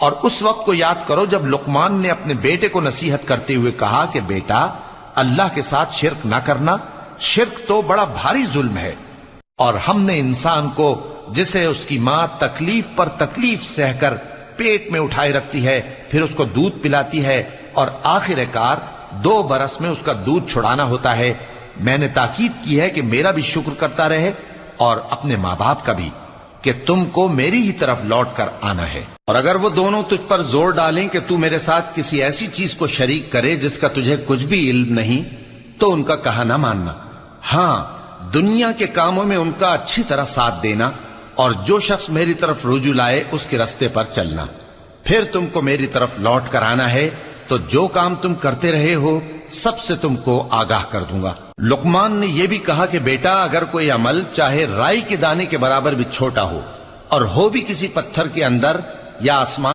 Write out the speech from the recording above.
اور اس وقت کو یاد کرو جب لقمان نے اپنے بیٹے کو نصیحت کرتے ہوئے کہا کہ بیٹا اللہ کے ساتھ شرک نہ کرنا، شرک تو بڑا بھاری ظلم ہے، اور ہم نے انسان کو جسے اس کی ماں تکلیف پر تکلیف سہ کر پیٹ میں اٹھائے رکھتی ہے، پھر اس کو دودھ پلاتی ہے اور آخر کار 2 برس میں اس کا دودھ چھڑانا ہوتا ہے، میں نے تاکید کی ہے کہ میرا بھی شکر کرتا رہے اور اپنے ماں باپ کا بھی، کہ تم کو میری ہی طرف لوٹ کر آنا ہے۔ اور اگر وہ دونوں تجھ پر زور ڈالیں کہ تو میرے ساتھ کسی ایسی چیز کو شریک کرے جس کا تجھے کچھ بھی علم نہیں، تو ان کا کہا نہ ماننا، ہاں دنیا کے کاموں میں ان کا اچھی طرح ساتھ دینا، اور جو شخص میری طرف رجوع لائے اس کے رستے پر چلنا، پھر تم کو میری طرف لوٹ کر آنا ہے، تو جو کام تم کرتے رہے ہو سب سے تم کو آگاہ کر دوں گا۔ لقمان نے یہ بھی کہا کہ بیٹا اگر کوئی عمل چاہے رائی کے دانے کے برابر بھی چھوٹا ہو اور ہو بھی کسی پتھر کے اندر یا آسمان